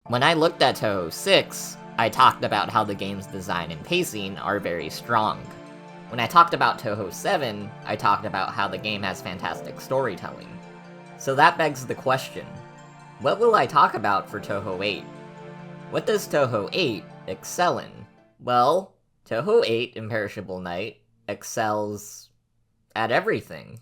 When I looked at Touhou 6, I talked about how the game's design and pacing are very strong. When I talked about Touhou 7, I talked about how the game has fantastic storytelling. So that begs the question, what will I talk about for Touhou 8? What does Touhou 8 excel in? Well, Touhou 8 Imperishable Night excels at everything.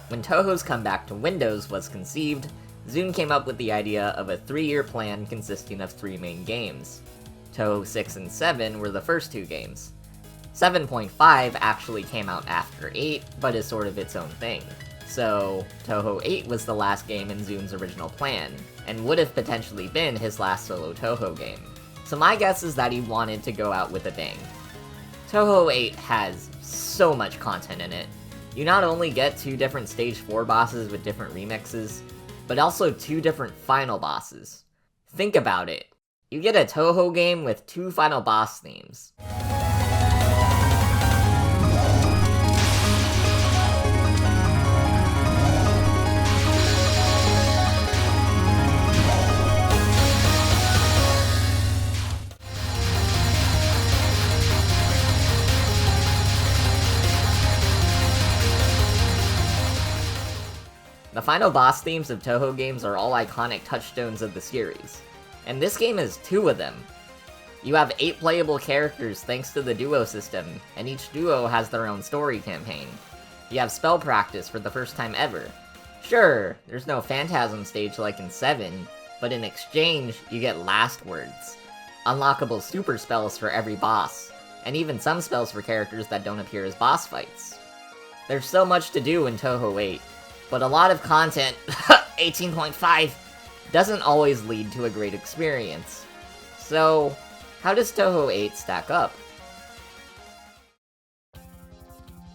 When Touhou's comeback to Windows was conceived, Zune came up with the idea of a 3-year plan consisting of 3 main games. Touhou 6 and 7 were the first 2 games. 7.5 actually came out after 8, but is sort of its own thing. So, Touhou 8 was the last game in Zune's original plan, and would have potentially been his last solo Touhou game. So my guess is that he wanted to go out with a bang. Touhou 8 has so much content in it. You not only get 2 different Stage 4 bosses with different remixes, but also 2 different final bosses. Think about it. You get a Touhou game with 2 final boss themes. The final boss themes of Touhou games are all iconic touchstones of the series, and this game has 2 of them. You have 8 playable characters thanks to the duo system, and each duo has their own story campaign. You have spell practice for the first time ever. Sure, there's no Phantasm stage like in 7, but in exchange, you get last words, unlockable super spells for every boss, and even some spells for characters that don't appear as boss fights. There's so much to do in Touhou 8. But a lot of content, 18.5, doesn't always lead to a great experience. So, how does Touhou 8 stack up?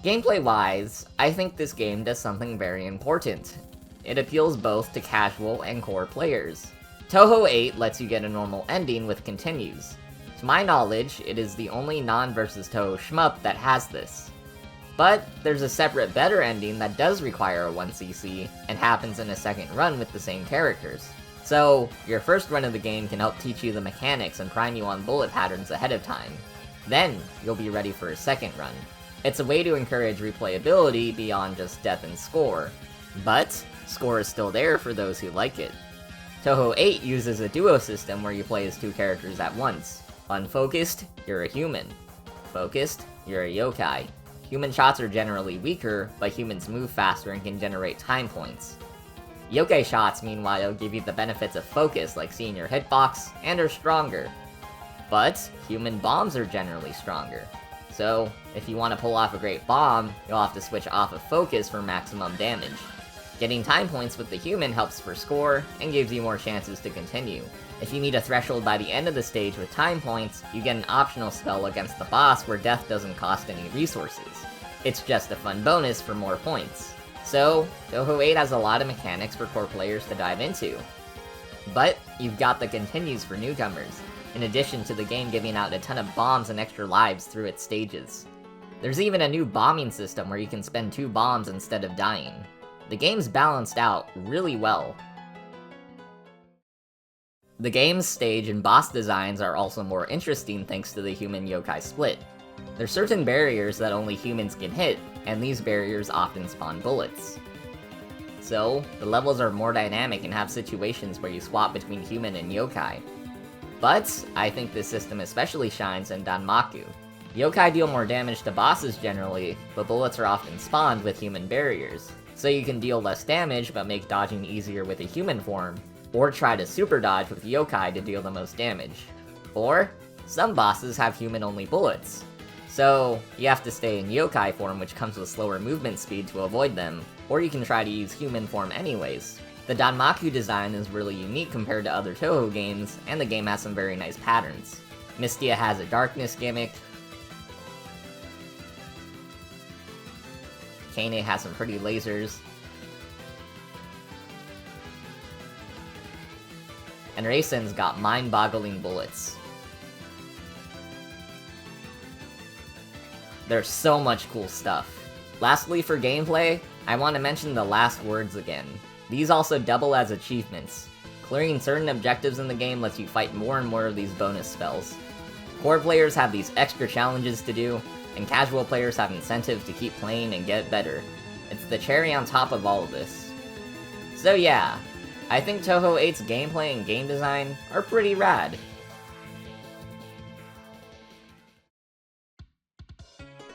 Gameplay-wise, I think this game does something very important. It appeals both to casual and core players. Touhou 8 lets you get a normal ending with continues. To my knowledge, it is the only non-versus Touhou shmup that has this. But there's a separate better ending that does require a 1cc, and happens in a second run with the same characters. So, your first run of the game can help teach you the mechanics and prime you on bullet patterns ahead of time. Then, you'll be ready for a second run. It's a way to encourage replayability beyond just death and score. But, score is still there for those who like it. Touhou 8 uses a duo system where you play as 2 characters at once. Unfocused, you're a human. Focused, you're a yokai. Human shots are generally weaker, but humans move faster and can generate time points. Yokai shots, meanwhile, give you the benefits of focus, like seeing your hitbox, and are stronger. But, human bombs are generally stronger. So, if you want to pull off a great bomb, you'll have to switch off of focus for maximum damage. Getting time points with the human helps for score, and gives you more chances to continue. If you meet a threshold by the end of the stage with time points, you get an optional spell against the boss where death doesn't cost any resources. It's just a fun bonus for more points. So, Touhou 8 has a lot of mechanics for core players to dive into. But, you've got the continues for newcomers, in addition to the game giving out a ton of bombs and extra lives through its stages. There's even a new bombing system where you can spend 2 bombs instead of dying. The game's balanced out really well. The game's stage and boss designs are also more interesting thanks to the human yokai split. There's certain barriers that only humans can hit, and these barriers often spawn bullets. So, the levels are more dynamic and have situations where you swap between human and yokai. But, I think this system especially shines in Danmaku. Yokai deal more damage to bosses generally, but bullets are often spawned with human barriers. So you can deal less damage but make dodging easier with a human form, or try to super dodge with yokai to deal the most damage. Or, some bosses have human-only bullets. So, you have to stay in yokai form, which comes with slower movement speed to avoid them, or you can try to use human form anyways. The Danmaku design is really unique compared to other Touhou games, and the game has some very nice patterns. Mystia has a darkness gimmick. Kane has some pretty lasers. And Raisin's got mind-boggling bullets. There's so much cool stuff. Lastly, for gameplay, I want to mention the last words again. These also double as achievements. Clearing certain objectives in the game lets you fight more and more of these bonus spells. Core players have these extra challenges to do, and casual players have incentive to keep playing and get better. It's the cherry on top of all of this. So yeah, I think Touhou 8's gameplay and game design are pretty rad.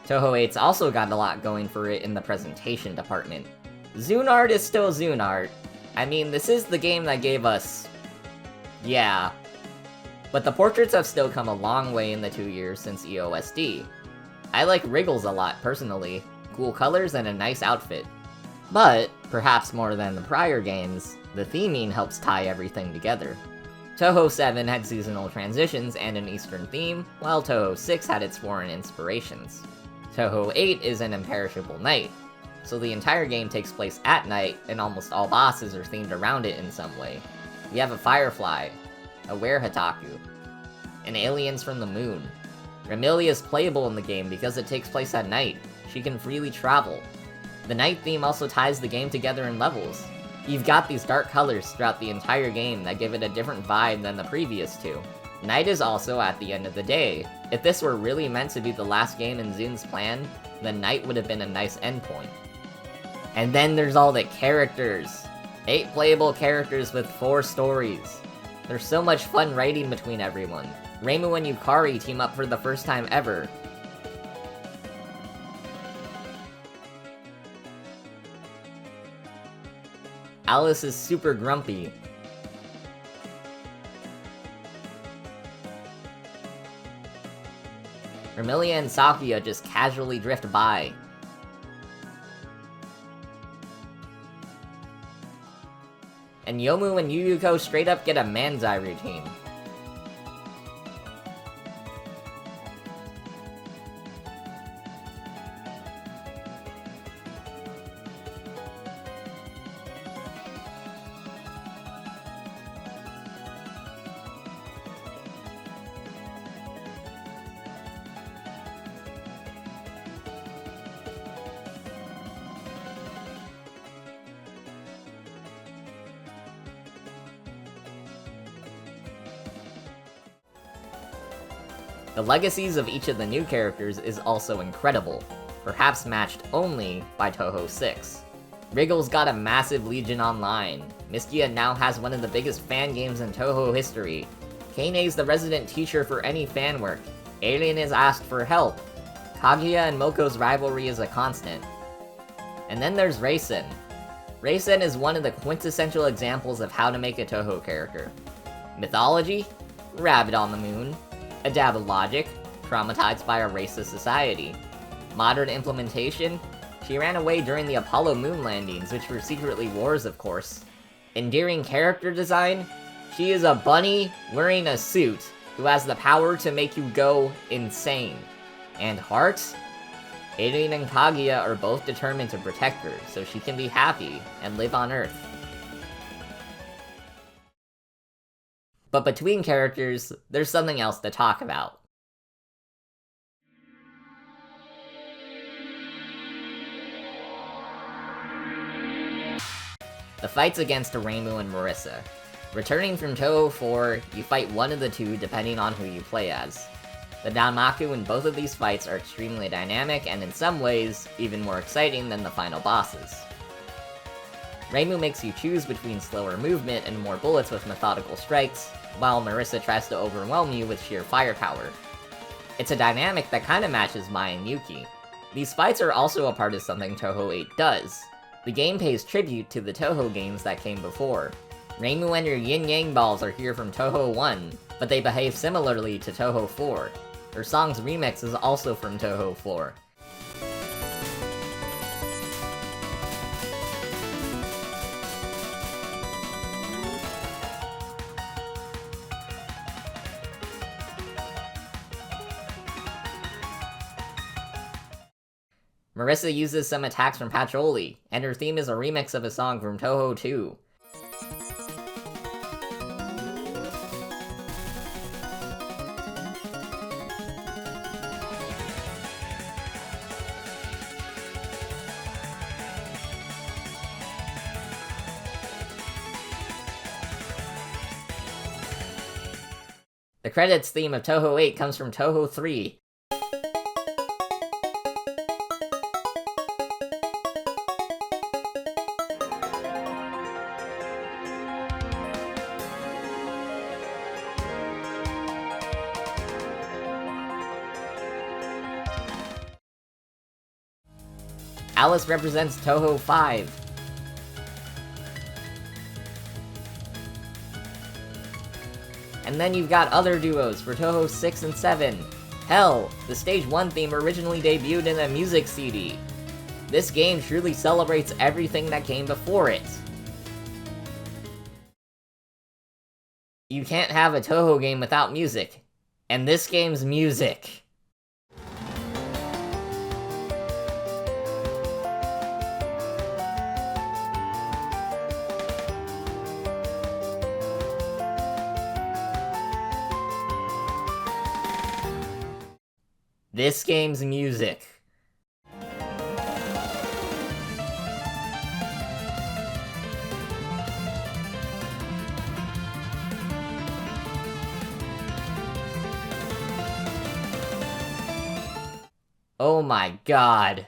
Touhou 8's also got a lot going for it in the presentation department. Zune art is still Zune art. I mean, this is the game that gave us... yeah. But the portraits have still come a long way in the 2 years since EOSD. I like Wriggles a lot, personally. Cool colors and a nice outfit. But, perhaps more than the prior games, the theming helps tie everything together. Touhou 7 had seasonal transitions and an Eastern theme, while Touhou 6 had its foreign inspirations. Touhou 8 is an Imperishable Night, so the entire game takes place at night, and almost all bosses are themed around it in some way. We have a Firefly, a Werehataku, and aliens from the moon. Remilia is playable in the game because it takes place at night. She can freely travel. The night theme also ties the game together in levels. You've got these dark colors throughout the entire game that give it a different vibe than the previous two. Night is also at the end of the day. If this were really meant to be the last game in Zune's plan, then night would have been a nice endpoint. And then there's all the characters. 8 playable characters with 4 stories. There's so much fun writing between everyone. Reimu and Yukari team up for the first time ever. Alice is super grumpy. Remilia and Sakuya just casually drift by. And Yomu and Yuyuko straight up get a manzai routine. The legacies of each of the new characters is also incredible, perhaps matched only by Touhou 6. Wriggles got a massive legion online. Mystia now has one of the biggest fan games in Touhou history. Kane's the resident teacher for any fan work. Alien is asked for help. Kaguya and Moko's rivalry is a constant. And then there's Raisin. Raisin is one of the quintessential examples of how to make a Touhou character. Mythology? Rabbit on the moon. A dab of logic, traumatized by a racist society. Modern implementation? She ran away during the Apollo moon landings, which were secretly wars, of course. Endearing character design? She is a bunny wearing a suit who has the power to make you go insane. And heart? Alien and Kaguya are both determined to protect her, so she can be happy and live on Earth. But between characters, there's something else to talk about. The fights against Reimu and Marissa. Returning from Touhou 4, you fight one of the two depending on who you play as. The Danmaku in both of these fights are extremely dynamic and in some ways, even more exciting than the final bosses. Reimu makes you choose between slower movement and more bullets with methodical strikes, while Marissa tries to overwhelm you with sheer firepower. It's a dynamic that kinda matches Mai and Yuki. These fights are also a part of something Touhou 8 does. The game pays tribute to the Touhou games that came before. Reimu and her yin-yang balls are here from Touhou 1, but they behave similarly to Touhou 4. Her song's remix is also from Touhou 4. Marissa uses some attacks from Patrolli, and her theme is a remix of a song from Touhou 2. The credits theme of Touhou 8 comes from Touhou 3. Alice represents Touhou 5. And then you've got other duos for Touhou 6 and 7. Hell, the Stage 1 theme originally debuted in a music CD. This game truly celebrates everything that came before it. You can't have a Touhou game without music, and this game's music. This game's music. Oh my god.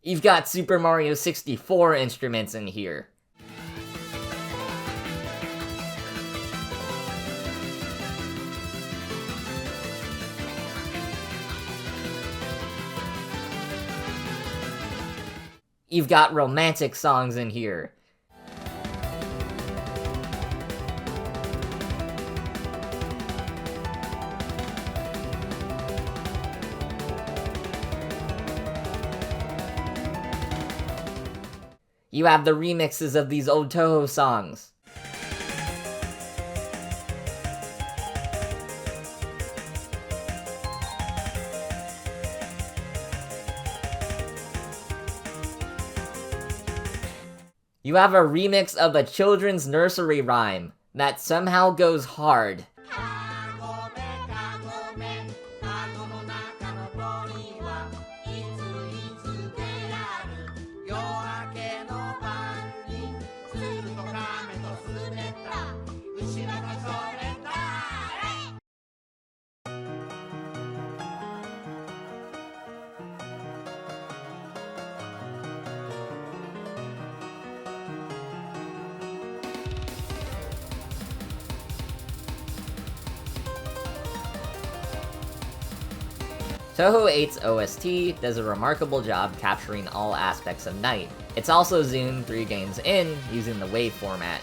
You've got Super Mario 64 instruments in here. You've got romantic songs in here. You have the remixes of these old Touhou songs. You have a remix of a children's nursery rhyme that somehow goes hard. Touhou 8's OST does a remarkable job capturing all aspects of Night. It's also zoomed 3 games in, using the wave format.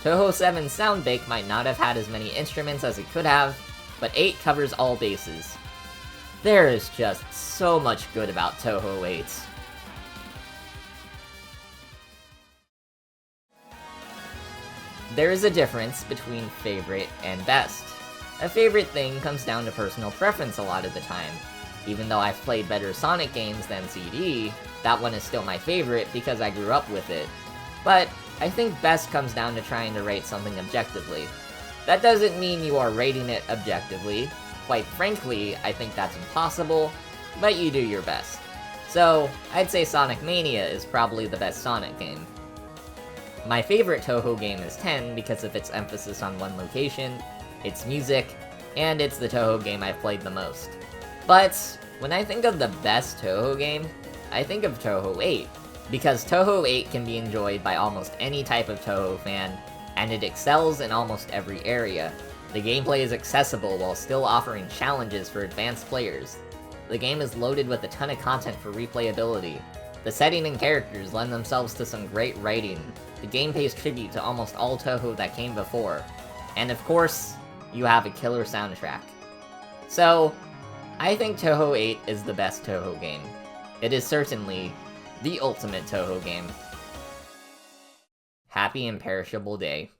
Touhou 7's soundbake might not have had as many instruments as it could have, but 8 covers all bases. There is just so much good about Touhou 8. There is a difference between favorite and best. A favorite thing comes down to personal preference a lot of the time. Even though I've played better Sonic games than CD, that one is still my favorite because I grew up with it. But I think best comes down to trying to rate something objectively. That doesn't mean you are rating it objectively. Quite frankly, I think that's impossible, but you do your best. So, I'd say Sonic Mania is probably the best Sonic game. My favorite Touhou game is 10 because of its emphasis on one location, its music, and it's the Touhou game I've played the most. But when I think of the best Touhou game, I think of Touhou 8, because Touhou 8 can be enjoyed by almost any type of Touhou fan, and it excels in almost every area. The gameplay is accessible while still offering challenges for advanced players. The game is loaded with a ton of content for replayability. The setting and characters lend themselves to some great writing. The game pays tribute to almost all Touhou that came before. And of course, you have a killer soundtrack. So, I think Touhou 8 is the best Touhou game. It is certainly the ultimate Touhou game. Happy Imperishable Day.